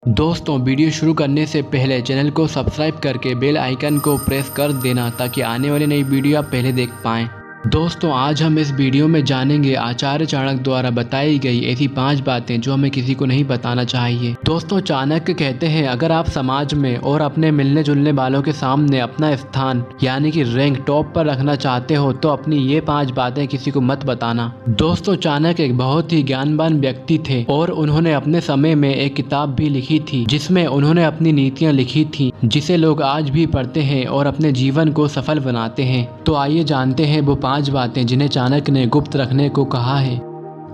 दोस्तों वीडियो शुरू करने से पहले चैनल को सब्सक्राइब करके बेल आइकन को प्रेस कर देना ताकि आने वाली नई वीडियो आप पहले देख पाएं। दोस्तों आज हम इस वीडियो में जानेंगे आचार्य चाणक्य द्वारा बताई गई ऐसी 5 बातें जो हमें किसी को नहीं बताना चाहिए। दोस्तों चाणक्य कहते हैं अगर आप समाज में और अपने मिलने जुलने वालों के सामने अपना स्थान यानी कि रैंक टॉप पर रखना चाहते हो तो अपनी ये 5 बातें किसी को मत बताना। दोस्तों चाणक्य एक बहुत ही ज्ञानवान व्यक्ति थे और उन्होंने अपने समय में एक किताब भी लिखी थी जिसमें उन्होंने अपनी नीतियाँ लिखी थी जिसे लोग आज भी पढ़ते हैं और अपने जीवन को सफल बनाते हैं। तो आइए जानते हैं वो 5 बातें जिन्हें चाणक्य ने गुप्त रखने को कहा है।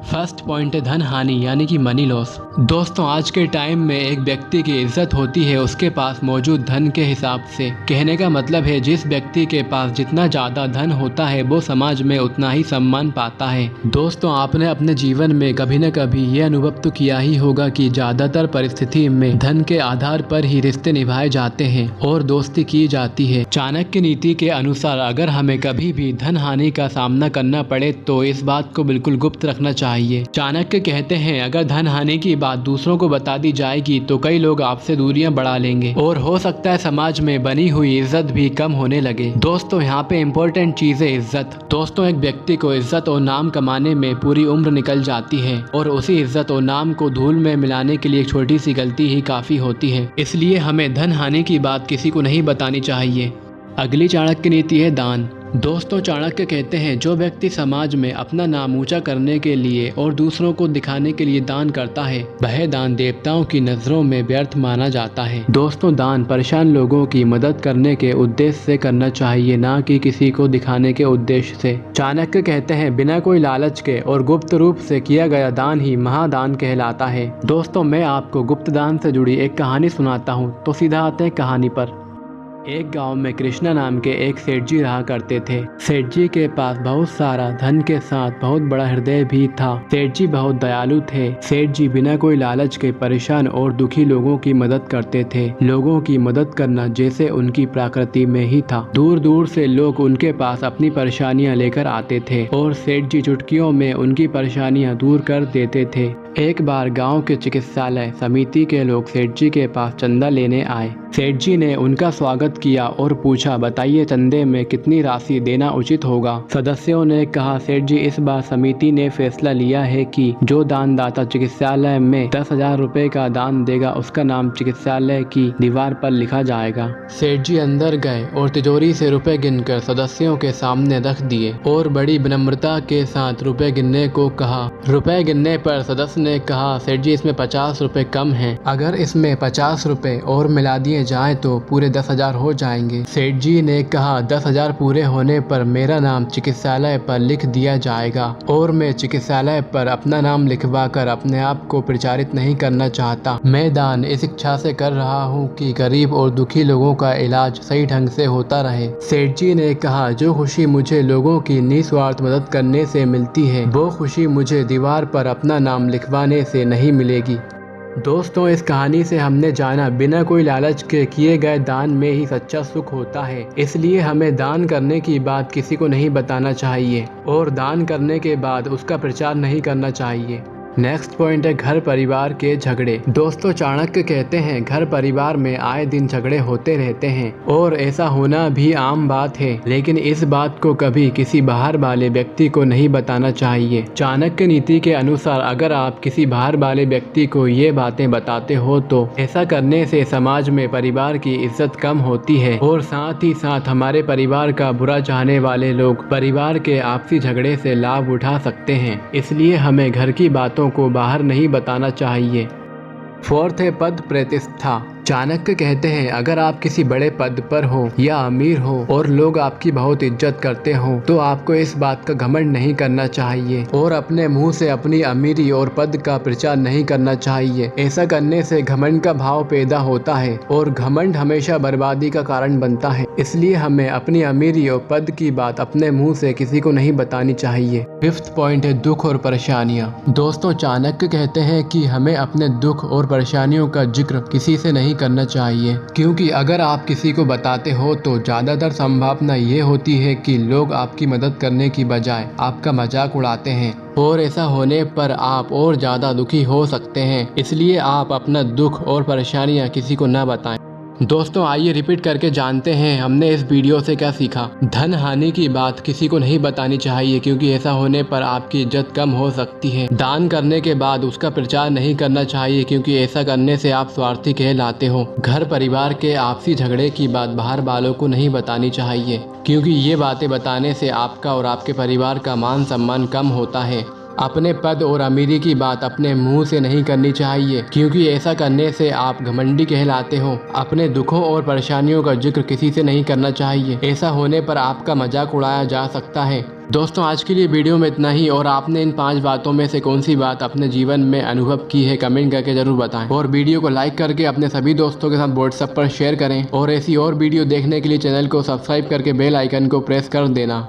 फर्स्ट पॉइंट है धन हानि यानी कि मनी लॉस। दोस्तों आज के टाइम में एक व्यक्ति की इज्जत होती है उसके पास मौजूद धन के हिसाब से। कहने का मतलब है जिस व्यक्ति के पास जितना ज्यादा धन होता है वो समाज में उतना ही सम्मान पाता है। दोस्तों आपने अपने जीवन में कभी न कभी ये अनुभव तो किया ही होगा कि ज्यादातर परिस्थिति में धन के आधार पर ही रिश्ते निभाए जाते हैं और दोस्ती की जाती है। चाणक्य नीति के अनुसार अगर हमें कभी भी धन हानि का सामना करना पड़े तो इस बात को बिल्कुल गुप्त रखना चाहिए। चाणक्य कहते हैं अगर धन हानि की बात दूसरों को बता दी जाएगी तो कई लोग आपसे दूरियां बढ़ा लेंगे और हो सकता है समाज में बनी हुई इज्जत भी कम होने लगे। दोस्तों यहाँ पे इम्पोर्टेंट चीज है इज्जत। दोस्तों एक व्यक्ति को इज्जत और नाम कमाने में पूरी उम्र निकल जाती है और उसी इज्जत और नाम को धूल में मिलाने के लिए एक छोटी सी गलती ही काफी होती है। इसलिए हमें धन हानि की बात किसी को नहीं बतानी चाहिए। अगली चाणक्य नीति है दान। दोस्तों चाणक्य कहते हैं जो व्यक्ति समाज में अपना नाम ऊंचा करने के लिए और दूसरों को दिखाने के लिए दान करता है वह दान देवताओं की नजरों में व्यर्थ माना जाता है। दोस्तों दान परेशान लोगों की मदद करने के उद्देश्य से करना चाहिए ना कि किसी को दिखाने के उद्देश्य से। चाणक्य कहते हैं बिना कोई लालच के और गुप्त रूप से किया गया दान ही महादान कहलाता है। दोस्तों मैं आपको गुप्त दान से जुड़ी एक कहानी सुनाता हूँ तो सीधा आते हैं कहानी पर। एक गांव में कृष्णा नाम के एक सेठ जी रहा करते थे। सेठ जी के पास बहुत सारा धन के साथ बहुत बड़ा हृदय भी था। सेठ जी बहुत दयालु थे। सेठ जी बिना कोई लालच के परेशान और दुखी लोगों की मदद करते थे। लोगों की मदद करना जैसे उनकी प्रकृति में ही था। दूर दूर से लोग उनके पास अपनी परेशानियां लेकर आते थे और सेठ जी चुटकियों में उनकी परेशानियां दूर कर देते थे। एक बार गांव के चिकित्सालय समिति के लोग सेठ जी के पास चंदा लेने आए। सेठ जी ने उनका स्वागत किया और पूछा बताइए चंदे में कितनी राशि देना उचित होगा। सदस्यों ने कहा सेठ जी इस बार समिति ने फैसला लिया है कि जो दानदाता चिकित्सालय में 10,000 रुपए का दान देगा उसका नाम चिकित्सालय की दीवार पर लिखा जाएगा। सेठ जी अंदर गए और तिजोरी से रुपए गिनकर सदस्यों के सामने रख दिए और बड़ी विनम्रता के साथ रुपए गिनने को कहा। रुपए गिनने पर सदस्य ने कहा सेठ जी इसमें 50 रुपए कम हैं। अगर इसमें 50 रुपए और मिला दिए जाए तो पूरे 10,000 हो जाएंगे। सेठ जी ने कहा 10,000 पूरे होने पर मेरा नाम चिकित्सालय पर लिख दिया जाएगा और मैं चिकित्सालय पर अपना नाम लिखवा कर अपने आप को प्रचारित नहीं करना चाहता। मैं दान इस इच्छा से कर रहा हूँ कि गरीब और दुखी लोगों का इलाज सही ढंग से होता रहे। सेठ जी ने कहा जो खुशी मुझे लोगों की निस्वार्थ मदद करने से मिलती है वो खुशी मुझे दीवार पर अपना नाम लिखवाने से नहीं मिलेगी। दोस्तों इस कहानी से हमने जाना बिना कोई लालच के किए गए दान में ही सच्चा सुख होता है। इसलिए हमें दान करने की बात किसी को नहीं बताना चाहिए और दान करने के बाद उसका प्रचार नहीं करना चाहिए। नेक्स्ट पॉइंट है घर परिवार के झगड़े। दोस्तों चाणक्य कहते हैं घर परिवार में आए दिन झगड़े होते रहते हैं और ऐसा होना भी आम बात है लेकिन इस बात को कभी किसी बाहर वाले व्यक्ति को नहीं बताना चाहिए। चाणक्य नीति के अनुसार अगर आप किसी बाहर वाले व्यक्ति को ये बातें बताते हो तो ऐसा करने से समाज में परिवार की इज्जत कम होती है और साथ ही साथ हमारे परिवार का बुरा चाहने वाले लोग परिवार के आपसी झगड़े से लाभ उठा सकते हैं। इसलिए हमें घर की बातों को बाहर नहीं बताना चाहिए। 4th है पद प्रतिष्ठा। चाणक्य कहते हैं अगर आप किसी बड़े पद पर हो या अमीर हो और लोग आपकी बहुत इज्जत करते हो तो आपको इस बात का घमंड नहीं करना चाहिए और अपने मुंह से अपनी अमीरी और पद का प्रचार नहीं करना चाहिए। ऐसा करने से घमंड का भाव पैदा होता है और घमंड हमेशा बर्बादी का कारण बनता है। इसलिए हमें अपनी अमीरी और पद की बात अपने मुंह से किसी को नहीं बतानी चाहिए। 5th पॉइंट है दुख और परेशानियाँ। दोस्तों चाणक्य कहते हैं कि हमें अपने दुख और परेशानियों का जिक्र किसी से नहीं नहीं करना चाहिए, क्योंकि अगर आप किसी को बताते हो तो ज़्यादातर संभावना ये होती है कि लोग आपकी मदद करने की बजाय आपका मजाक उड़ाते हैं और ऐसा होने पर आप और ज़्यादा दुखी हो सकते हैं। इसलिए आप अपना दुख और परेशानियां किसी को न बताएं। दोस्तों आइए रिपीट करके जानते हैं हमने इस वीडियो से क्या सीखा। धन हानि की बात किसी को नहीं बतानी चाहिए, क्योंकि ऐसा होने पर आपकी इज्जत कम हो सकती है। दान करने के बाद उसका प्रचार नहीं करना चाहिए, क्योंकि ऐसा करने से आप स्वार्थी कहलाते हो। घर परिवार के आपसी झगड़े की बात बाहर वालों को नहीं बतानी चाहिए, क्योंकि ये बातें बताने से आपका और आपके परिवार का मान सम्मान कम होता है। अपने पद और अमीरी की बात अपने मुंह से नहीं करनी चाहिए, क्योंकि ऐसा करने से आप घमंडी कहलाते हो। अपने दुखों और परेशानियों का जिक्र किसी से नहीं करना चाहिए, ऐसा होने पर आपका मजाक उड़ाया जा सकता है। दोस्तों आज के लिए वीडियो में इतना ही, और आपने इन 5 बातों में से कौन सी बात अपने जीवन में अनुभव की है कमेंट करके जरूर बताएं, और वीडियो को लाइक करके अपने सभी दोस्तों के साथ व्हाट्सएप पर शेयर करें, और ऐसी और वीडियो देखने के लिए चैनल को सब्सक्राइब करके बेल आइकन को प्रेस कर देना।